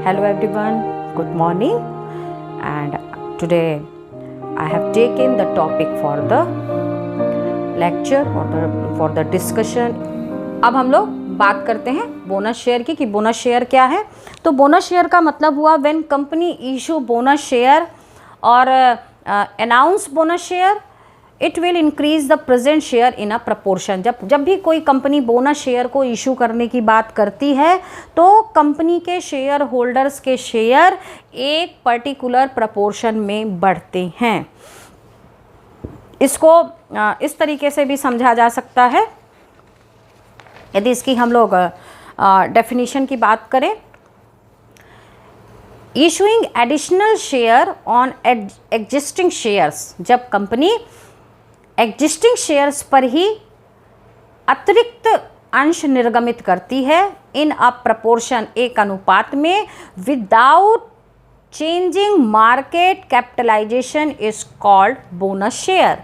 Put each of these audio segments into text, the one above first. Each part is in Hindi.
Hello everyone, good morning, and today I have taken the topic for the lecture for the discussion. अब हम लोग बात करते हैं बोनस शेयर की कि बोनस शेयर क्या है। तो बोनस शेयर का मतलब हुआ when company issue bonus share और announce bonus share it will increase the present share in a proportion. जब भी कोई कंपनी बोनस शेयर को इशू करने की बात करती है तो कंपनी के शेयर होल्डर्स के शेयर एक पर्टिकुलर प्रपोर्शन में बढ़ते हैं। इसको इस तरीके से भी समझा जा सकता है। यदि इसकी हम लोग डेफिनेशन की बात करें, issuing additional share on existing shares, जब कंपनी एग्जिस्टिंग शेयर्स पर ही अतिरिक्त अंश निर्गमित करती है इन अ प्रपोर्शन, एक अनुपात में, without changing market capitalisation is called bonus share.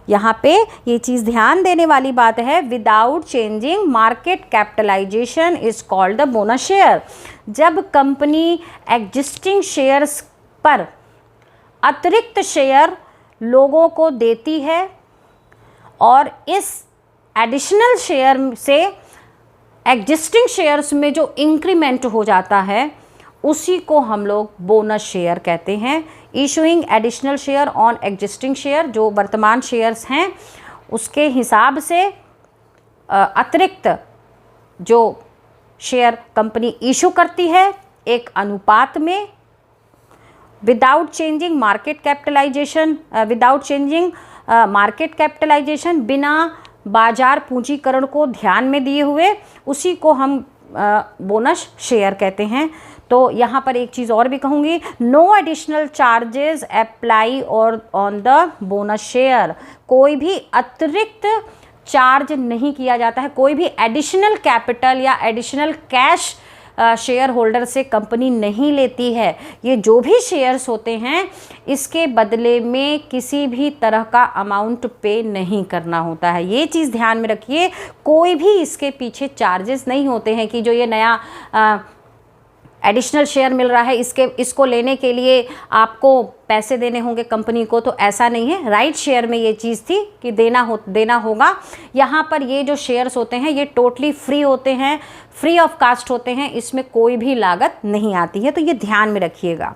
यहाँ पे ये चीज़ ध्यान देने वाली बात है, without changing market capitalisation is called the bonus share. जब कंपनी एग्जिस्टिंग शेयर्स पर अतिरिक्त शेयर लोगों को देती है और इस एडिशनल शेयर से एग्जिस्टिंग शेयर्स में जो इंक्रीमेंट हो जाता है उसी को हम लोग बोनस शेयर कहते हैं। Issuing additional share on existing share, जो वर्तमान शेयर्स हैं उसके हिसाब से अतिरिक्त जो शेयर कंपनी इशू करती है एक अनुपात में, विदाउट चेंजिंग मार्केट कैपिटलाइजेशन, बिना बाजार पूंजीकरण को ध्यान में दिए हुए, उसी को हम बोनस शेयर कहते हैं। तो यहाँ पर एक चीज़ और भी कहूँगी, नो एडिशनल चार्जेस अप्लाई और ऑन द बोनस शेयर, कोई भी अतिरिक्त चार्ज नहीं किया जाता है, कोई भी एडिशनल कैपिटल या एडिशनल कैश शेयर होल्डर से कंपनी नहीं लेती है। ये जो भी शेयर्स होते हैं इसके बदले में किसी भी तरह का अमाउंट पे नहीं करना होता है। ये चीज़ ध्यान में रखिए, कोई भी इसके पीछे चार्जेस नहीं होते हैं कि जो ये नया एडिशनल शेयर मिल रहा है इसको लेने के लिए आपको पैसे देने होंगे कंपनी को, तो ऐसा नहीं है। राइट शेयर में ये चीज़ थी कि देना होगा। यहाँ पर ये जो शेयर्स होते हैं ये टोटली फ्री होते हैं, फ्री ऑफ कास्ट होते हैं, इसमें कोई भी लागत नहीं आती है, तो ये ध्यान में रखिएगा।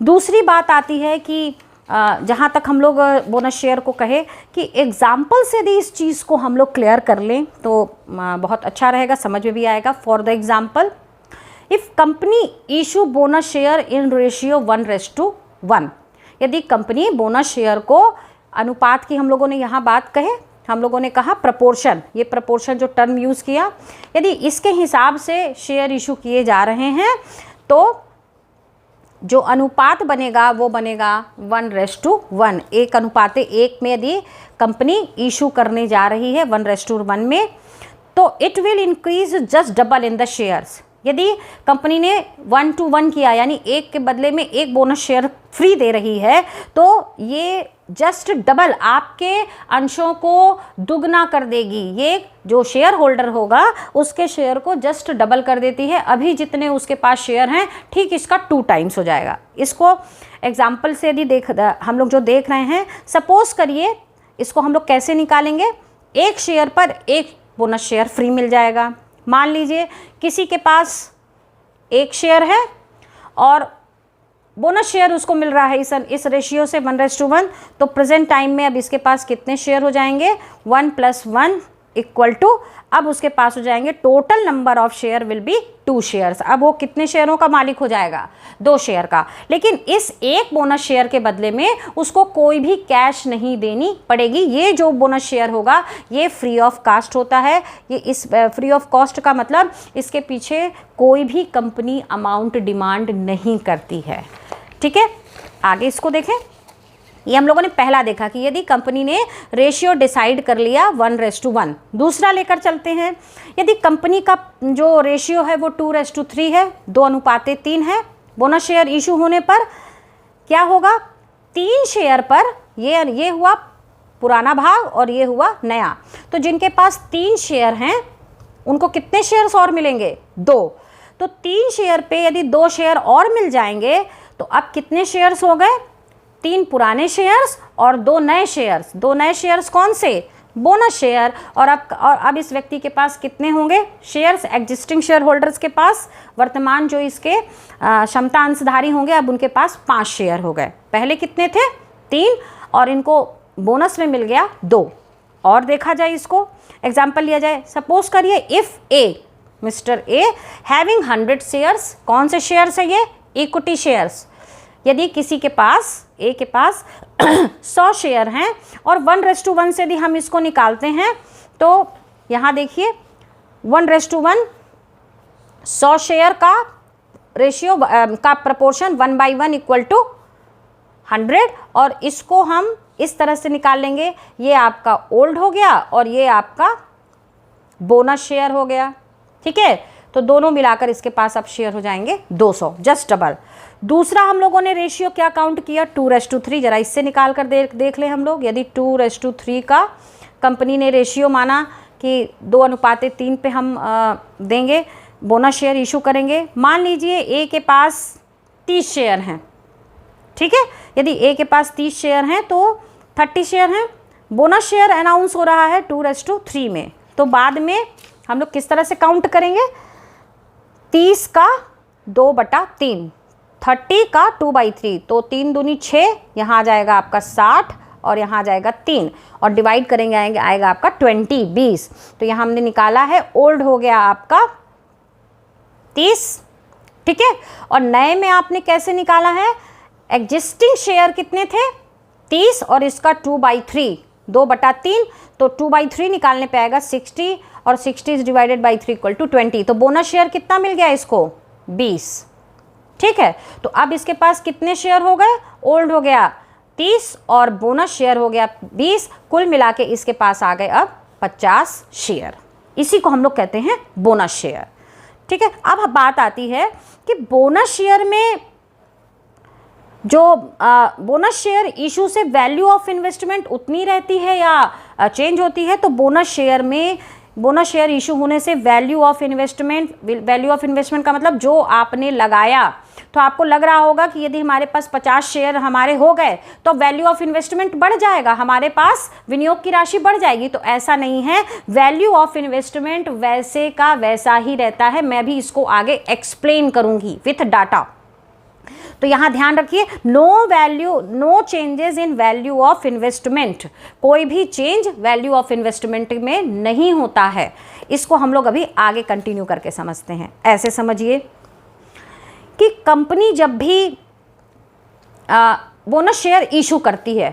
दूसरी बात आती है कि जहाँ तक हम लोग बोनस शेयर को कहे कि एग्जाम्पल से यदि इस चीज़ को हम लोग क्लियर कर लें तो बहुत अच्छा रहेगा, समझ में भी आएगा। For the example, if company issue bonus share in ratio 1:1, यदि कंपनी बोनस शेयर को अनुपात की हम लोगों ने यहाँ बात कहे, हम लोगों ने कहा प्रपोर्शन, ये प्रपोर्शन जो टर्म यूज़ किया, यदि इसके हिसाब से शेयर इशू किए जा रहे हैं तो जो अनुपात बनेगा वो बनेगा 1:1, 1:1 में यदि कंपनी इशू करने जा रही है 1:1 में, तो it will increase just double in the shares. यदि कंपनी ने 1:1 किया यानी एक के बदले में एक बोनस शेयर फ्री दे रही है तो ये जस्ट डबल आपके अंशों को दुगना कर देगी। ये जो शेयर होल्डर होगा उसके शेयर को जस्ट डबल कर देती है। अभी जितने उसके पास शेयर हैं ठीक इसका 2 टाइम्स हो जाएगा। इसको एग्जाम्पल से यदि हम लोग जो देख रहे हैं, सपोज करिए इसको हम लोग कैसे निकालेंगे, एक शेयर पर एक बोनस शेयर फ्री मिल जाएगा। मान लीजिए किसी के पास एक शेयर है और बोनस शेयर उसको मिल रहा है इस रेशियो से 1:1, तो प्रेजेंट टाइम में अब इसके पास कितने शेयर हो जाएंगे, 1 + 1 = अब उसके पास हो जाएंगे total number of share will be 2 shares. अब वो कितने शेयरों का मालिक हो जाएगा, 2 शेयर का। लेकिन इस एक बोनस शेयर के बदले में उसको कोई भी कैश नहीं देनी पड़ेगी। ये जो बोनस शेयर होगा ये फ्री ऑफ कास्ट होता है। ये इस फ्री ऑफ कॉस्ट का मतलब इसके पीछे कोई भी कंपनी अमाउंट डिमांड नहीं करती है। ठीक है, आगे इसको देखें। ये हम लोगों ने पहला देखा कि यदि कंपनी ने रेशियो डिसाइड कर लिया 1:1। दूसरा लेकर चलते हैं, यदि कंपनी का जो रेशियो है वो 2:3 है, 2:3 है, बोनस शेयर इशू होने पर क्या होगा, 3 शेयर पर ये हुआ पुराना भाग और ये हुआ नया, तो जिनके पास 3 शेयर हैं उनको कितने शेयर्स और मिलेंगे, 2। तो 3 शेयर पे यदि 2 शेयर और मिल जाएंगे तो अब कितने शेयर्स हो गए? 3 पुराने शेयर्स और 2 नए शेयर्स। 2 नए शेयर्स कौन से? Bonus share. और अब इस व्यक्ति के पास कितने होंगे शेयर्स? एग्जिस्टिंग शेयर होल्डर्स के पास, वर्तमान जो इसके क्षमता अंशधारी होंगे, अब उनके पास 5 शेयर हो गए। पहले कितने थे? 3, और इनको बोनस में मिल गया 2। और देखा जाए, इसको एग्जाम्पल लिया जाए। सपोज करिए if A, mister A having 100 shares, कौन से शेयर्स है ये? Equity shares. यदि किसी के पास, ए के पास 100 शेयर हैं और 1:1 से यदि हम इसको निकालते हैं तो यहाँ देखिए 1:1, 100 शेयर का रेशियो का प्रपोर्शन 1/1 इक्वल टू 100, और इसको हम इस तरह से निकाल लेंगे। ये आपका ओल्ड हो गया और ये आपका बोनस शेयर हो गया। ठीक है, तो दोनों मिलाकर इसके पास अब शेयर हो जाएंगे 200, जस्ट डबल। दूसरा हम लोगों ने रेशियो क्या काउंट किया? 2:3। जरा इससे निकाल कर देख लें हम लोग। यदि 2:3 का कंपनी ने रेशियो माना कि 2:3 पे हम देंगे, बोनस शेयर इशू करेंगे। मान लीजिए ए के पास 30 शेयर हैं। ठीक है, यदि ए के पास 30 शेयर हैं तो 30 शेयर हैं। बोनस शेयर अनाउंस हो रहा है 2:3 में, तो बाद में हम लोग किस तरह से काउंट करेंगे? 30 का 2/3, 30 का 2/3, तो 3 दूनी 6, यहाँ आ जाएगा आपका 60 और यहाँ आ जाएगा 3, और डिवाइड करेंगे आएगा आपका 20। तो यहाँ हमने निकाला है, ओल्ड हो गया आपका 30। ठीक है, और नए में आपने कैसे निकाला है? एग्जिस्टिंग शेयर कितने थे? 30, और इसका 2/3, 2/3, तो 2/3 निकालने पे आएगा 60, और 60 डिवाइडेड बाई 3 इक्वल टू 20। तो बोनस शेयर कितना मिल गया इसको? 20। ठीक है, तो अब इसके पास कितने शेयर हो गए? ओल्ड हो गया 30 और बोनस शेयर हो गया 20, कुल मिला के इसके पास आ गए अब 50 शेयर। इसी को हम लोग कहते हैं बोनस शेयर। ठीक है, अब बात आती है कि बोनस शेयर में जो बोनस शेयर इशू से वैल्यू ऑफ इन्वेस्टमेंट उतनी रहती है या चेंज होती है? तो बोनस शेयर में, बोनस शेयर इशू होने से वैल्यू ऑफ इन्वेस्टमेंट का मतलब जो आपने लगाया, तो आपको लग रहा होगा कि यदि हमारे पास 50 शेयर हमारे हो गए तो वैल्यू ऑफ इन्वेस्टमेंट बढ़ जाएगा, हमारे पास विनियोग की राशि बढ़ जाएगी। तो ऐसा नहीं है, वैल्यू ऑफ इन्वेस्टमेंट वैसे का वैसा ही रहता है। मैं भी इसको आगे एक्सप्लेन करूंगी विथ डाटा। तो यहाँ ध्यान रखिए, no changes in value of investment, कोई भी चेंज वैल्यू ऑफ इन्वेस्टमेंट में नहीं होता है। इसको हम लोग अभी आगे कंटिन्यू करके समझते हैं। ऐसे समझिए कि कंपनी जब भी बोनस शेयर इशू करती है,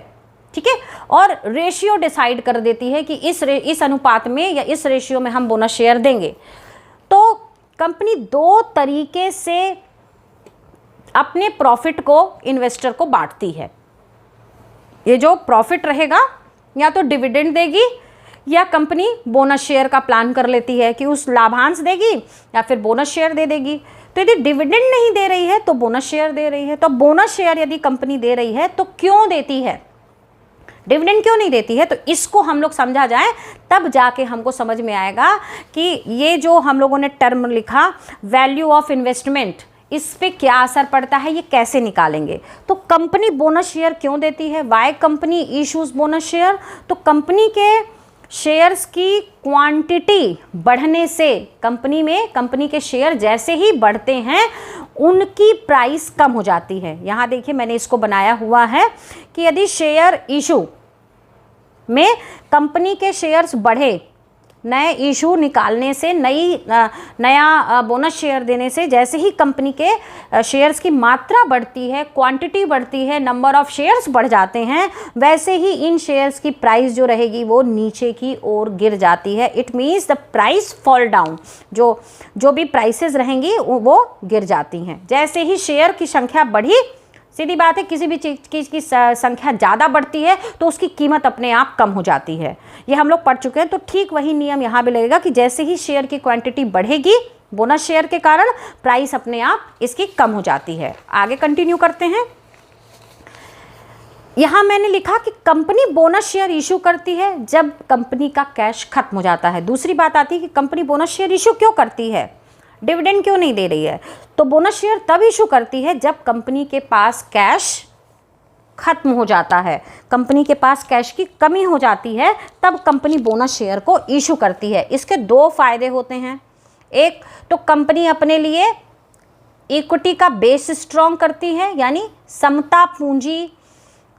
ठीक है, और रेशियो डिसाइड कर देती है कि इस अनुपात में या इस रेशियो में हम बोनस शेयर देंगे, तो कंपनी 2 तरीके से अपने प्रॉफिट को इन्वेस्टर को बांटती है। ये जो प्रॉफिट रहेगा, या तो डिविडेंड देगी या कंपनी बोनस शेयर का प्लान कर लेती है कि उस लाभांश देगी या फिर बोनस शेयर दे देगी। तो यदि डिविडेंड नहीं दे रही है तो बोनस शेयर दे रही है। तो बोनस शेयर यदि कंपनी दे रही है तो क्यों देती है, डिविडेंड क्यों नहीं देती है? तो इसको हम लोग समझा जाए, तब जाके हमको समझ में आएगा कि ये जो हम लोगों ने टर्म लिखा वैल्यू ऑफ इन्वेस्टमेंट, इस पे क्या असर पड़ता है, ये कैसे निकालेंगे। तो कंपनी बोनस शेयर क्यों देती है? Why company issues bonus share? तो कंपनी के शेयर्स की क्वांटिटी बढ़ने से, कंपनी के शेयर जैसे ही बढ़ते हैं उनकी प्राइस कम हो जाती है। यहाँ देखिए मैंने इसको बनाया हुआ है कि यदि शेयर इशू में कंपनी के शेयर्स बढ़े, नए इशू निकालने से, नया बोनस शेयर देने से जैसे ही कंपनी के शेयर्स की मात्रा बढ़ती है, क्वांटिटी बढ़ती है, नंबर ऑफ शेयर्स बढ़ जाते हैं, वैसे ही इन शेयर्स की प्राइस जो रहेगी वो नीचे की ओर गिर जाती है। It means the price fall down, जो भी प्राइसेस रहेंगी वो गिर जाती हैं। जैसे ही शेयर की संख्या बढ़ी, सीधी बात है, किसी भी चीज़ की संख्या ज़्यादा बढ़ती है तो उसकी कीमत अपने आप कम हो जाती है। ये हम लोग पढ़ चुके हैं। तो ठीक वही नियम यहाँ भी लगेगा कि जैसे ही शेयर की क्वांटिटी बढ़ेगी, बोनस शेयर के कारण प्राइस अपने आप इसकी कम हो जाती है। आगे कंटिन्यू करते हैं। यहाँ मैंने लिखा कि कंपनी बोनस शेयर इशू करती है जब कंपनी का कैश खत्म हो जाता है। दूसरी बात आती है कि कंपनी बोनस शेयर इशू क्यों करती है। डिविडेंड क्यों नहीं दे रही है? तो बोनस शेयर तब इशू करती है जब कंपनी के पास कैश खत्म हो जाता है, कंपनी के पास कैश की कमी हो जाती है, तब कंपनी बोनस शेयर को इशू करती है। इसके दो फायदे होते हैं। एक तो कंपनी अपने लिए इक्विटी का बेस स्ट्रॉन्ग करती है, यानी समता पूंजी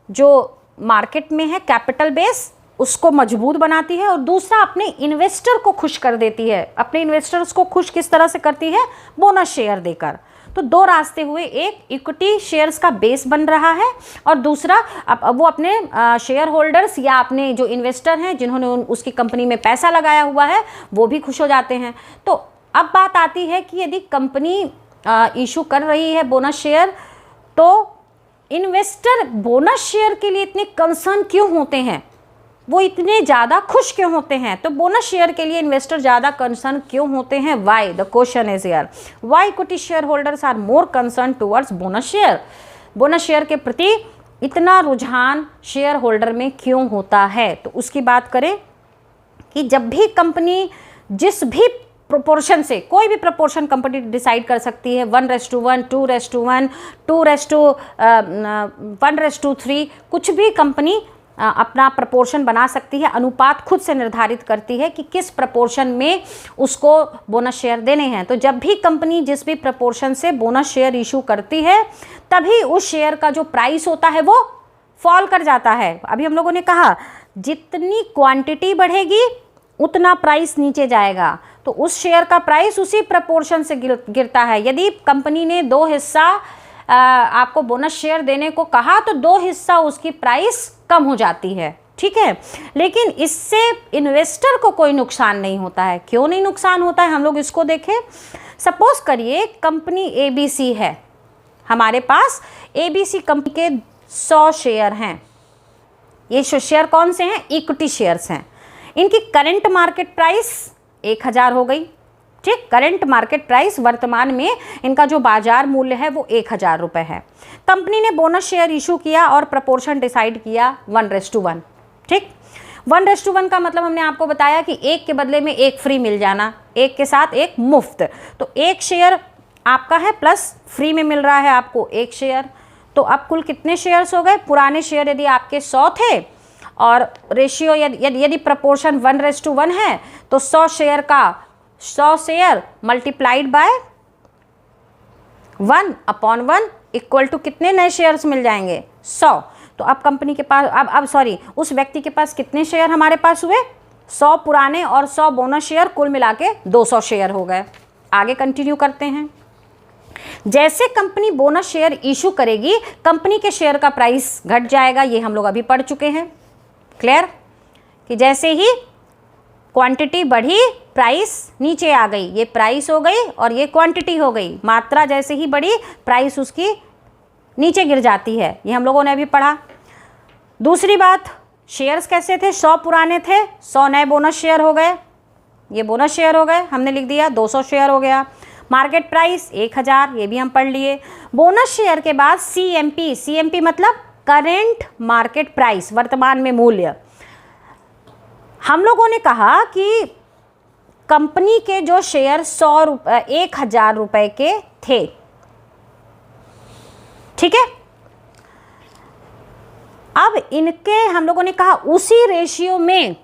जो मार्केट में है, कैपिटल बेस, उसको मजबूत बनाती है। और दूसरा अपने इन्वेस्टर को खुश कर देती है। अपने इन्वेस्टर्स को खुश किस तरह से करती है? बोनस शेयर देकर। तो दो रास्ते हुए, एक इक्विटी शेयर्स का बेस बन रहा है और दूसरा अब वो अपने शेयर होल्डर्स या अपने जो इन्वेस्टर हैं जिन्होंने उसकी कंपनी में पैसा लगाया हुआ है वो भी खुश हो जाते हैं। तो अब बात आती है कि यदि कंपनी इशू कर रही है बोनस शेयर, तो इन्वेस्टर बोनस शेयर के लिए इतने कंसर्न क्यों होते हैं, वो इतने ज़्यादा खुश क्यों होते हैं? तो बोनस शेयर के लिए इन्वेस्टर ज़्यादा कंसर्न क्यों होते हैं? Why? The question is here, why equity share holders are more concern towards bonus share? Bonus share के प्रति इतना रुझान शेयर होल्डर में क्यों होता है? तो उसकी बात करें कि जब भी कंपनी जिस भी प्रोपोर्शन से, कोई भी प्रोपोर्शन कंपनी डिसाइड कर सकती है, 1:1, 2:1, 1:3, कुछ भी कंपनी अपना प्रपोर्शन बना सकती है, अनुपात खुद से निर्धारित करती है कि किस प्रपोर्शन में उसको बोनस शेयर देने हैं। तो जब भी कंपनी जिस भी प्रपोर्शन से बोनस शेयर इशू करती है, तभी उस शेयर का जो प्राइस होता है वो फॉल कर जाता है। अभी हम लोगों ने कहा जितनी क्वांटिटी बढ़ेगी उतना प्राइस नीचे जाएगा, तो उस शेयर का प्राइस उसी प्रपोर्शन से गिरता है। यदि कंपनी ने 2 हिस्सा आपको बोनस शेयर देने को कहा, तो 2 हिस्सा उसकी प्राइस कम हो जाती है, ठीक है। लेकिन इससे इन्वेस्टर को कोई नुकसान नहीं होता है। क्यों नहीं नुकसान होता है, हम लोग इसको देखें। सपोज करिए कंपनी ABC है, हमारे पास ABC कंपनी के 100 शेयर हैं। ये शेयर कौन से हैं? इक्विटी शेयर्स हैं। इनकी करंट मार्केट प्राइस 1000 हो गई, ठीक। करंट मार्केट प्राइस वर्तमान में इनका जो बाजार मूल्य है वो 1000 रुपये है। कंपनी ने बोनस शेयर इशू किया और प्रपोर्शन डिसाइड किया 1:1, ठीक। 1:1 का मतलब हमने आपको बताया कि एक के बदले में एक फ्री मिल जाना, एक के साथ एक मुफ्त। तो एक शेयर आपका है प्लस फ्री में मिल रहा है आपको एक शेयर। तो अब कुल कितने शेयर्स हो गए? पुराने शेयर यदि आपके 100 थे और रेशियो यदि प्रपोर्शन 1:1 है, तो 100 share multiplied by 1/1 equal to कितने नए शेयर्स मिल जाएंगे? 100। तो अब कंपनी के पास अब सॉरी उस व्यक्ति के पास कितने शेयर हमारे पास हुए? 100 पुराने और 100 बोनस शेयर, कुल मिला के 200 शेयर हो गए। आगे कंटिन्यू करते हैं। जैसे कंपनी बोनस शेयर इशू करेगी, कंपनी के शेयर का प्राइस घट जाएगा। ये हम लोग अभी पढ़ चुके हैं, क्लियर, कि जैसे ही क्वांटिटी बढ़ी प्राइस नीचे आ गई। ये प्राइस हो गई और ये क्वांटिटी हो गई। मात्रा जैसे ही बढ़ी प्राइस उसकी नीचे गिर जाती है। ये हम लोगों ने अभी पढ़ा। दूसरी बात, शेयर्स कैसे थे? 100 पुराने थे, 100 नए बोनस शेयर हो गए। ये बोनस शेयर हो गए, हमने लिख दिया 200 शेयर हो गया। मार्केट प्राइस 1000, ये भी हम पढ़ लिए। बोनस शेयर के बाद CMP मतलब करेंट मार्केट प्राइस, वर्तमान में मूल्य। हम लोगों ने कहा कि कंपनी के जो शेयर 1000 रुपए के थे, ठीक है। अब इनके हम लोगों ने कहा उसी रेशियो में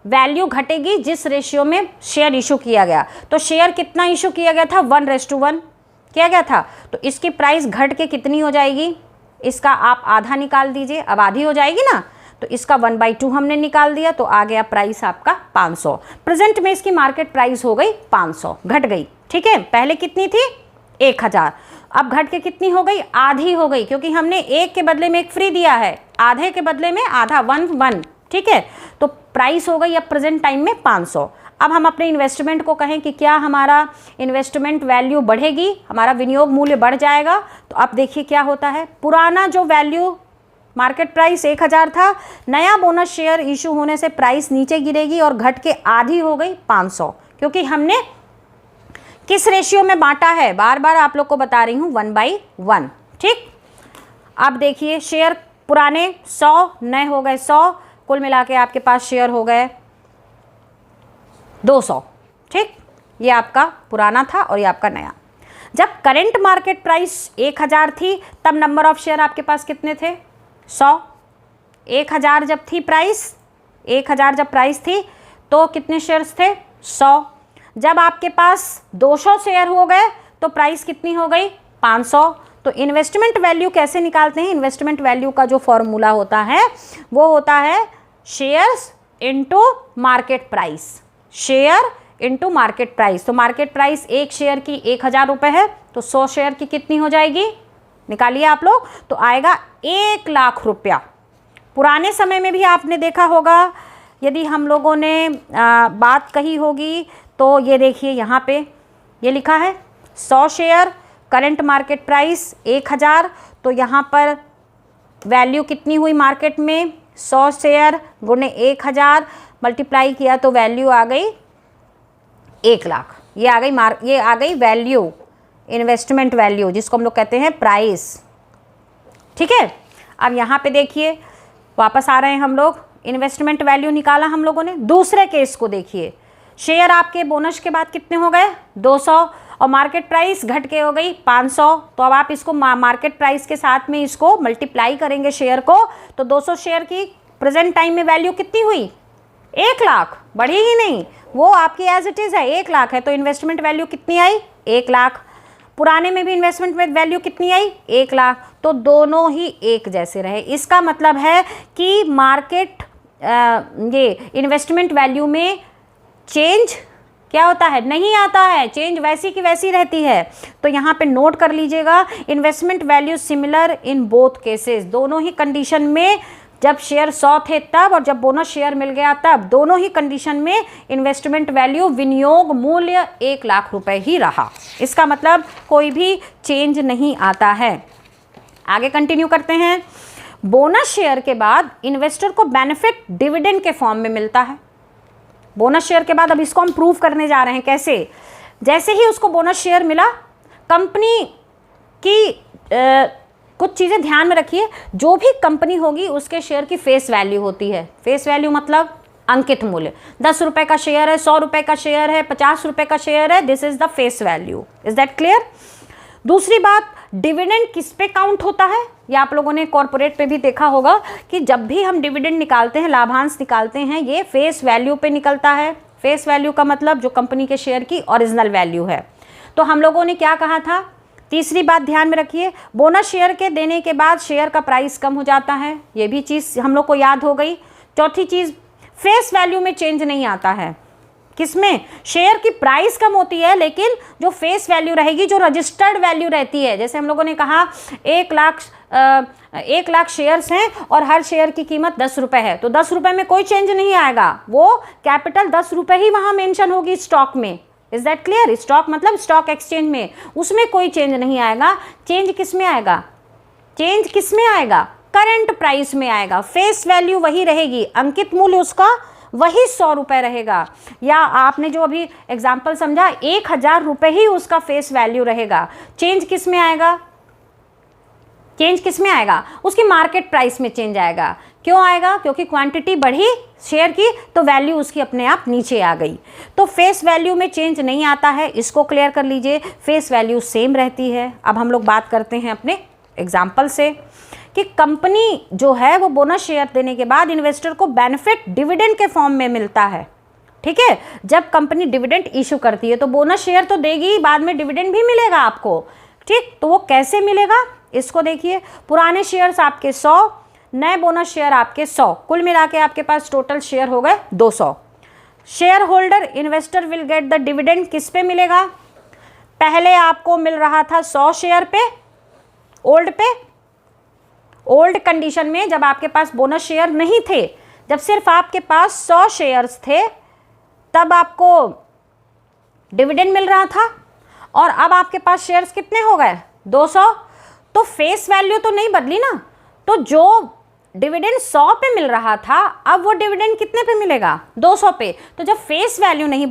वैल्यू घटेगी जिस रेशियो में शेयर इशू किया गया। तो शेयर कितना इशू किया गया था? 1:1 किया गया था। तो इसकी प्राइस घट के कितनी हो जाएगी? इसका आप आधा निकाल दीजिए, अब आधी हो जाएगी ना। तो इसका 1/2 हमने निकाल दिया, तो आ गया प्राइस आपका 500। प्रेजेंट में इसकी मार्केट प्राइस हो गई 500, घट गई, ठीक है। पहले कितनी थी? 1000। अब घट के कितनी हो गई? आधी हो गई, क्योंकि हमने एक के बदले में एक फ्री दिया है, आधे के बदले में आधा, 1/1, ठीक है। तो प्राइस हो गई अब प्रेजेंट टाइम में 500। अब हम अपने इन्वेस्टमेंट को कहें कि क्या हमारा इन्वेस्टमेंट वैल्यू बढ़ेगी, हमारा विनियोग मूल्य बढ़ जाएगा। तो अब देखिए क्या होता है। पुराना जो वैल्यू मार्केट प्राइस 1000 था, नया बोनस शेयर इशू होने से प्राइस नीचे गिरेगी और घट के आधी हो गई 500, क्योंकि हमने किस रेशियो में बांटा है? बार बार आप लोग को बता रही हूँ, 1/1, ठीक। अब देखिए शेयर पुराने 100, नए हो गए 100, कुल मिला के आपके पास शेयर हो गए 200, ठीक। ये आपका पुराना था और ये आपका नया। जब करंट मार्केट प्राइस 1000 थी तब नंबर ऑफ शेयर आपके पास कितने थे? 100। 1000 जब थी प्राइस, 1000 जब प्राइस थी तो कितने शेयर्स थे? 100। जब आपके पास 200 शेयर हो गए तो प्राइस कितनी हो गई? 500। तो इन्वेस्टमेंट वैल्यू कैसे निकालते हैं? इन्वेस्टमेंट वैल्यू का जो फॉर्मूला होता है वो होता है shares into market price, share into market price. तो मार्केट प्राइस एक शेयर की 1000 रुपये है, तो 100 शेयर की कितनी हो जाएगी? निकालिए आप लोग, तो आएगा 1 लाख रुपया। पुराने समय में भी आपने देखा होगा, यदि हम लोगों ने बात कही होगी तो ये देखिए यहाँ पे ये लिखा है 100 शेयर, करंट मार्केट प्राइस 1000, तो यहाँ पर वैल्यू कितनी हुई मार्केट में? 100 शेयर गुणे 1000 मल्टीप्लाई किया तो वैल्यू आ गई 1 लाख। ये आ गई वैल्यू, इन्वेस्टमेंट वैल्यू जिसको हम लोग कहते हैं प्राइस। ठीक है, अब यहाँ पे देखिए वापस आ रहे हैं हम लोग, इन्वेस्टमेंट वैल्यू निकाला हम लोगों ने। दूसरे केस को देखिए, शेयर आपके बोनस के बाद कितने हो गए? 200 और मार्केट प्राइस घट के हो गई 500। तो अब आप इसको मार्केट प्राइस के साथ में इसको मल्टीप्लाई करेंगे शेयर को, तो 200 शेयर की प्रेजेंट टाइम में वैल्यू कितनी हुई? 1 लाख। बढ़ी ही नहीं, वो आपकी एज इट इज़ है 1 लाख है, तो इन्वेस्टमेंट वैल्यू कितनी आई? 1 लाख। पुराने में भी इन्वेस्टमेंट वैल्यू कितनी आई? 1 लाख। तो दोनों ही एक जैसे रहे। इसका मतलब है कि मार्केट ये इन्वेस्टमेंट वैल्यू में चेंज क्या होता है? नहीं आता है, चेंज वैसी की वैसी रहती है। तो यहाँ पे नोट कर लीजिएगा, investment value similar in both cases. दोनों ही कंडीशन में, जब शेयर 100 थे तब और जब बोनस शेयर मिल गया तब, दोनों ही कंडीशन में इन्वेस्टमेंट वैल्यू विनियोग मूल्य 1 लाख रुपए ही रहा। इसका मतलब कोई भी चेंज नहीं आता है। आगे कंटिन्यू करते हैं। बोनस शेयर के बाद इन्वेस्टर को बेनिफिट डिविडेंड के फॉर्म में मिलता है। बोनस शेयर के बाद अब इसको हम प्रूव करने जा रहे हैं। कैसे? जैसे ही उसको बोनस शेयर मिला, कंपनी की कुछ चीज़ें ध्यान में रखिए, जो भी कंपनी होगी उसके शेयर की फेस वैल्यू होती है। फेस वैल्यू मतलब अंकित मूल्य। 10 रुपये का शेयर है, 100 रुपये का शेयर है, 50 रुपये का शेयर है, this is the face value. Is that clear? दूसरी बात, डिविडेंड किस पे काउंट होता है? ये आप लोगों ने कॉर्पोरेट पे भी देखा होगा कि जब भी हम डिविडेंड निकालते हैं, लाभांश निकालते हैं, ये फेस वैल्यू पे निकलता है। फेस वैल्यू का मतलब जो कंपनी के शेयर की ओरिजिनल वैल्यू है। तो हम लोगों ने क्या कहा था? तीसरी बात ध्यान में रखिए, बोनस शेयर के देने के बाद शेयर का प्राइस कम हो जाता है। ये भी चीज़ हम लोग को याद हो गई। चौथी चीज़, फेस वैल्यू में चेंज नहीं आता है। किसमें? शेयर की प्राइस कम होती है, लेकिन जो फेस वैल्यू रहेगी, जो रजिस्टर्ड वैल्यू रहती है, जैसे हम लोगों ने कहा 1 लाख शेयर्स हैं और हर शेयर की कीमत 10 रुपये है, तो 10 रुपये में कोई चेंज नहीं आएगा। वो कैपिटल 10 रुपये ही वहाँ मेंशन होगी स्टॉक में। Is that clear? स्टॉक मतलब स्टॉक एक्सचेंज में, उसमें कोई चेंज नहीं आएगा। चेंज किस में आएगा? चेंज किस में आएगा? करंट प्राइस में आएगा। फेस वैल्यू वही रहेगी, अंकित मूल्य उसका वही 100 रुपये रहेगा। या आपने जो अभी एग्जाम्पल समझा, 1000 रुपये ही उसका फेस वैल्यू रहेगा। चेंज किस में आएगा? चेंज किस में आएगा? उसकी मार्केट प्राइस में चेंज आएगा। क्यों आएगा? क्योंकि क्वांटिटी बढ़ी शेयर की तो वैल्यू उसकी अपने आप नीचे आ गई। तो फेस वैल्यू में चेंज नहीं आता है, इसको क्लियर कर लीजिए। फेस वैल्यू सेम रहती है। अब हम लोग बात करते हैं अपने एग्जाम्पल से कि कंपनी जो है वो बोनस शेयर देने के बाद इन्वेस्टर को बेनिफिट डिविडेंड के फॉर्म में मिलता है। ठीक है, जब कंपनी डिविडेंड इशू करती है तो बोनस शेयर तो देगी, बाद में डिविडेंड भी मिलेगा आपको। ठीक, तो वो कैसे मिलेगा इसको देखिए। पुराने शेयर्स आपके 100, नए बोनस शेयर आपके 100, कुल मिला के आपके पास टोटल शेयर हो गए 200। Share holder investor will get the dividend किस पे मिलेगा? पहले आपको मिल रहा था 100 शेयर पे, ओल्ड कंडीशन में, जब आपके पास बोनस शेयर नहीं थे, जब सिर्फ आपके पास 100 शेयर्स थे, तब आपको डिविडेंड मिल रहा था। और अब आपके पास शेयर्स कितने हो गए? 200। तो फेस वैल्यू तो नहीं बदली ना। तो जो डिविडेंड 100 पे मिल रहा था, अब वो डिविडेंड कितने पे मिलेगा? 200 पे। तो जब फेस वैल्यू नहीं,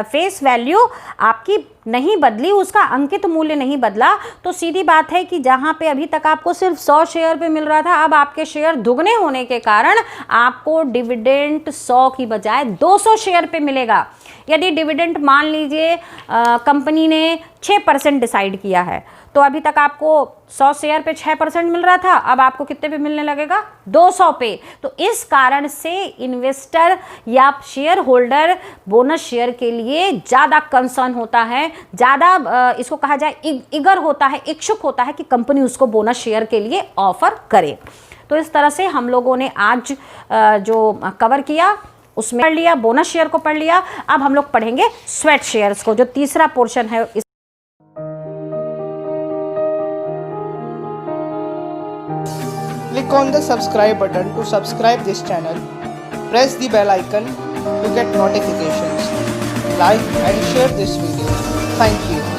फेस वैल्यू आपकी नहीं बदली, उसका अंकित मूल्य नहीं बदला, तो सीधी बात है कि जहाँ पे अभी तक आपको सिर्फ 100 शेयर पे मिल रहा था, अब आपके शेयर दुगने होने के कारण आपको डिविडेंड 100 की बजाय 200 शेयर पे मिलेगा। यदि डिविडेंड मान लीजिए कंपनी ने 6% डिसाइड किया है, तो अभी तक आपको 100 शेयर पे 6% मिल रहा था, अब आपको कितने पे मिलने लगेगा? 200 पे। तो इस कारण से इन्वेस्टर या शेयर होल्डर बोनस शेयर के लिए ज़्यादा कंसर्न होता है, ज़्यादा इसको कहा जाए इगर होता है, इच्छुक होता है कि कंपनी उसको बोनस शेयर के लिए ऑफर करे। तो इस तरह से हम लोगों ने आज जो कवर किया उसमें पढ़ लिया, बोनस शेयर को पढ़ लिया। अब हम लोग पढ़ेंगे स्वेट शेयर्स को, जो तीसरा पोर्शन है। Click on the subscribe button to subscribe this channel. Press the bell icon to get notifications. Like and share this video. Thank you.